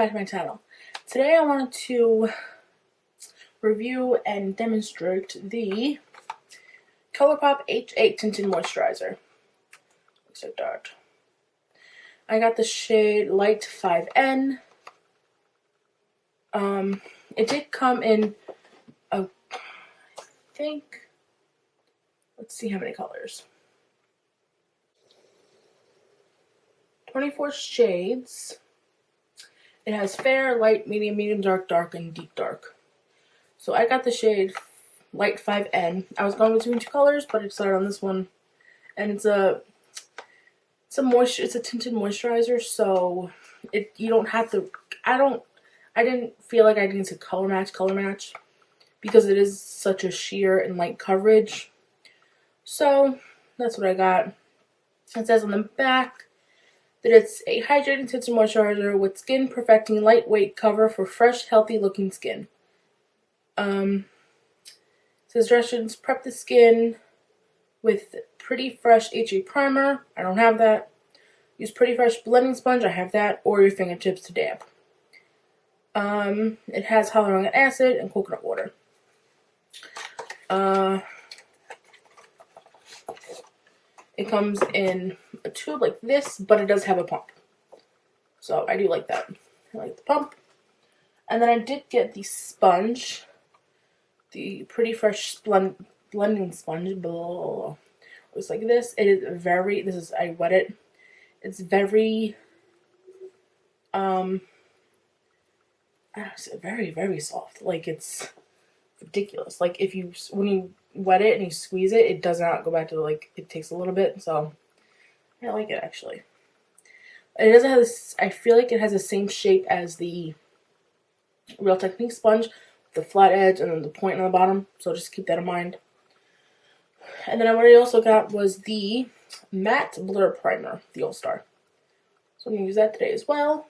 back to my channel. Today I wanted to review and demonstrate the Colourpop H8 Tinted Moisturizer. Looks like that. I got the shade Light 5N. It did come in, I think, let's see how many colors. 24 shades. It has fair, light, medium, medium dark, dark, and deep dark. So I got the shade Light 5N. I was going between two colors, but I decided on this one. And it's a tinted moisturizer, so you don't have to. I didn't feel like I needed to color match because it is such a sheer and light coverage. So that's what I got. It says on the back that it's a hydrating tinted moisturizer with skin perfecting lightweight cover for fresh, healthy looking skin. It says directions: prep the skin with Pretty Fresh HA primer. I don't have that. Use Pretty Fresh blending sponge. I have that. Or your fingertips to dab. It has hyaluronic acid and coconut water. It comes in a tube like this, but it does have a pump. So I do like that. I like the pump. And then I did get the sponge. The Pretty Fresh blending sponge. Blah. It's like this. It is very, I wet it. It's very, very, very soft. Like, it's ridiculous. Like, when you wet it and you squeeze it, it does not go back to, like, it takes a little bit. So I like it, actually. It doesn't have this, I feel like it has the same shape as the Real Technique sponge, the flat edge and then the point on the bottom. So just keep that in mind. And then what I also got was the Matte Blur Primer, the All-Star. So I'm going to use that today as well.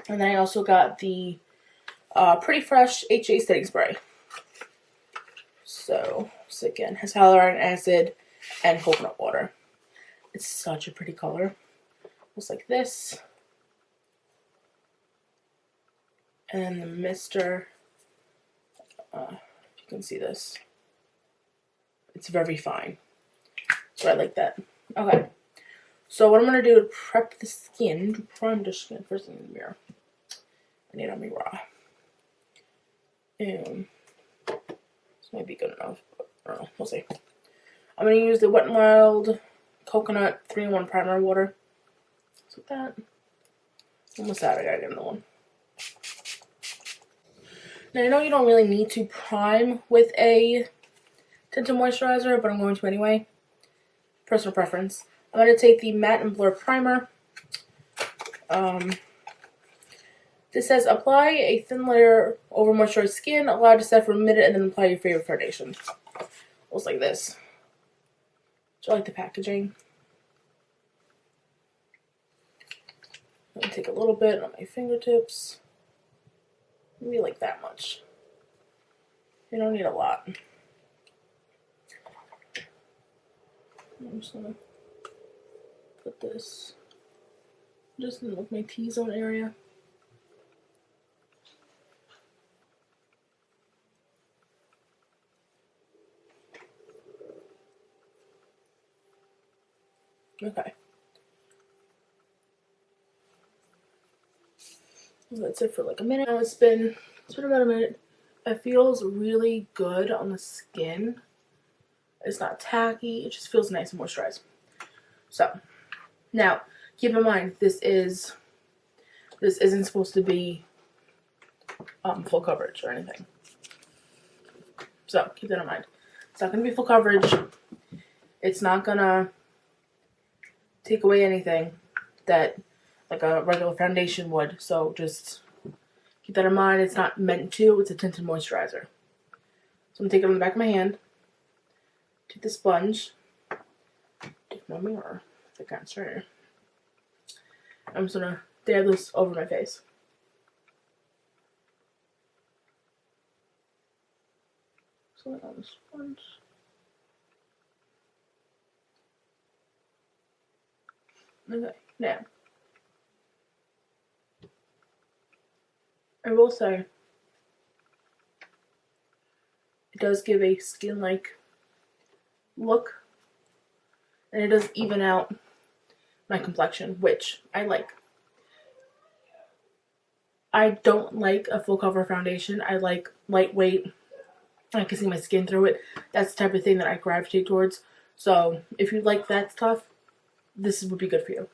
And then I also got the Pretty Fresh HA Setting Spray. So again, has hyaluronic acid and coconut water. It's such a pretty color. Looks like this. And the mister, if you can see this, it's very fine. So I like that. Okay. So what I'm going to do is prep the skin, to prime the skin first in the mirror. I need a mirror. And this might be good enough, but I don't know. We'll see. I'm going to use the Wet n Wild Coconut 3-in-1 Primer Water. So with that, almost out. I gotta get another one. Now I know you don't really need to prime with a tinted moisturizer, but I'm going to anyway. Personal preference. I'm going to take the Matte and Blur Primer. This says apply a thin layer over moisturized skin, allow it to set for a minute, and then apply your favorite foundation. Looks like this. Do you like the packaging? I'm going to take a little bit on my fingertips. Maybe like that much. You don't need a lot. I'm just going to put this just in like my T-zone area. Okay. That's it for like a minute. Now it's been about a minute. It feels really good on the skin. It's not tacky. It just feels nice and moisturized. So now keep in mind this isn't supposed to be full coverage or anything. So keep that in mind. It's not gonna be full coverage. It's not gonna take away anything that like a regular foundation would. So just keep that in mind. It's not meant to. It's a tinted moisturizer. So I'm gonna take it on the back of my hand. Take the sponge. Take my mirror. I can't turn it. I'm just gonna dab this over my face. So on the sponge. Okay, now I will say, it does give a skin-like look, and it does even out my complexion, which I like. I don't like a full cover foundation. I like lightweight. I can see my skin through it. That's the type of thing that I gravitate towards. So if you like that stuff, this would be good for you.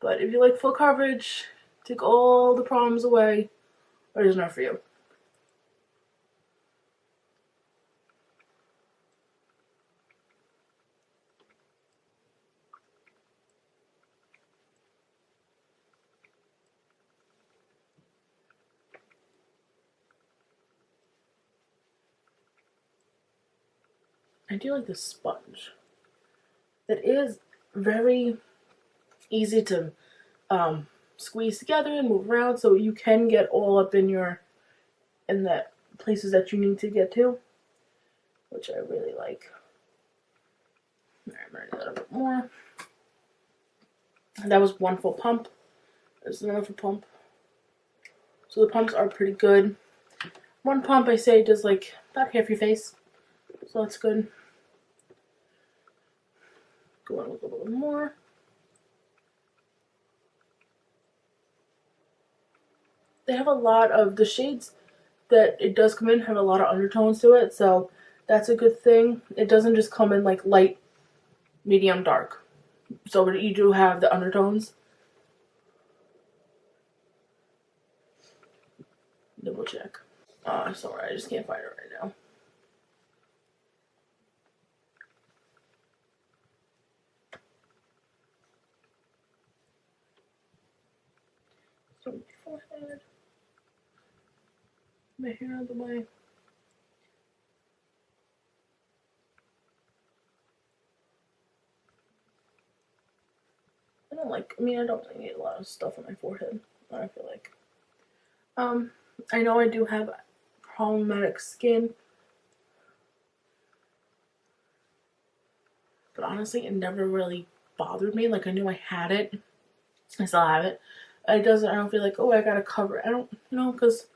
But if you like full coverage, take all the problems away, it is not for you. I do like this sponge. That is very easy to squeeze together and move around, so you can get all up in the places that you need to get to, which I really like. Alright, I'm gonna do that a bit more. That was one full pump. There's another full pump. So the pumps are pretty good. One pump, I say, does like about half your face, so that's good. Go on with a little bit more. They have a lot of the shades that it does come in have a lot of undertones to it, so that's a good thing. It doesn't just come in like light, medium, dark. So you do have the undertones. Double check. Sorry, I just can't find it right now. So my forehead, my hair out of the way. I don't really need a lot of stuff on my forehead, I feel like. I know I do have problematic skin, but honestly, it never really bothered me. Like, I knew I had it. I still have it. I don't feel like, oh, I gotta cover it. I don't, because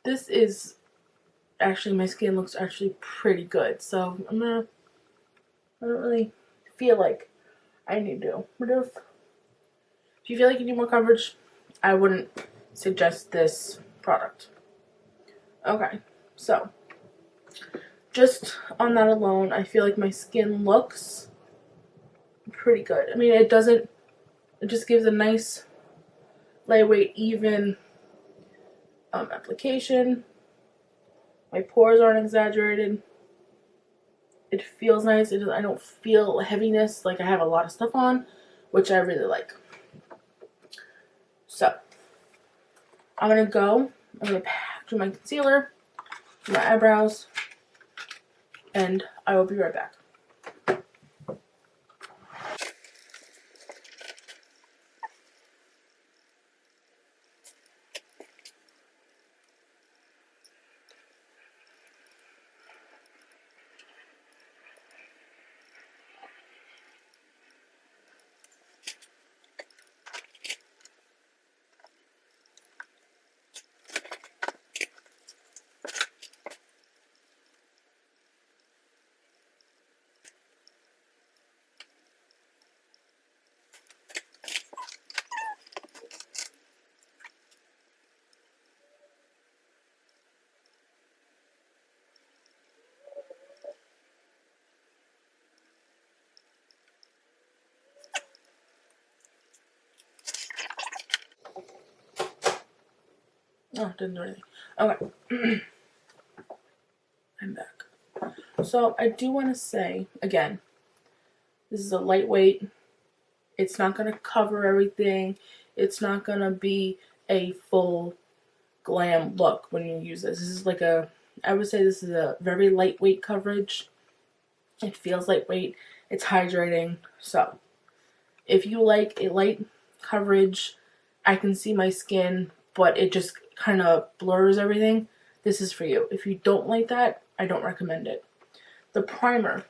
this is, actually, my skin looks actually pretty good. So, I don't really feel like I need to. But if you feel like you need more coverage, I wouldn't suggest this product. Okay, so just on that alone, I feel like my skin looks pretty good. I mean, it just gives a nice, lightweight, even application. My pores aren't exaggerated. It feels nice. I don't feel heaviness like I have a lot of stuff on, which I really like. So, I'm going to do my concealer, my eyebrows, and I will be right back. Oh, didn't do anything. Okay. I'm back. So, I do want to say, again, this is a lightweight. It's not going to cover everything. It's not going to be a full glam look when you use this. This is like I would say this is a very lightweight coverage. It feels lightweight. It's hydrating. So, if you like a light coverage, I can see my skin, but it just kind of blurs everything, this is for you. If you don't like that, I don't recommend it. The primer,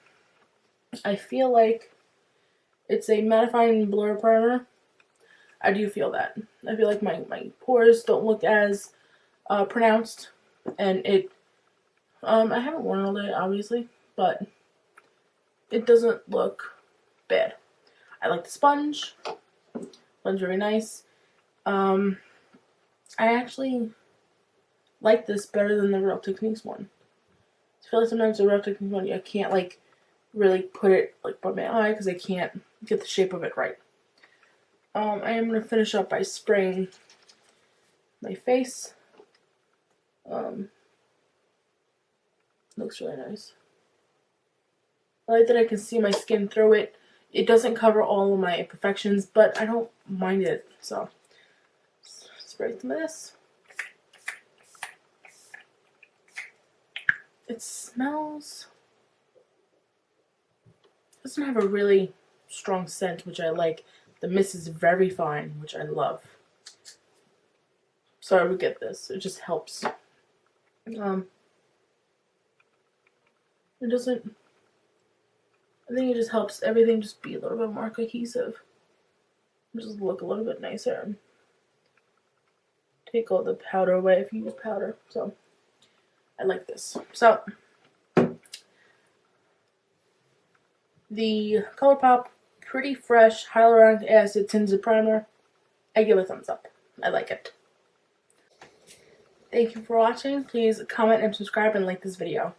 I feel like it's a mattifying blur primer. I do feel that. I feel like my pores don't look as pronounced, and it, I haven't worn it all day, obviously, but it doesn't look bad. I like the sponge. Sponge very nice. I actually like this better than the Real Techniques one. I feel like sometimes the Real Techniques one, I can't like really put it like by my eye because I can't get the shape of it right. I am going to finish up by spraying my face. Looks really nice. I like that I can see my skin through it. It doesn't cover all of my imperfections, but I don't mind it. So, spray some of this. It smells, doesn't have a really strong scent, which I like. The mist is very fine, which I love. So I would get this. It just helps. It doesn't, I think it just helps everything just be a little bit more cohesive. Just look a little bit nicer. And take all the powder away if you use powder. So I like this. So the Colourpop Pretty Fresh Hyaluronic Acid Tinted Primer, I give a thumbs up. I like it. Thank you for watching. Please comment and subscribe and like this video.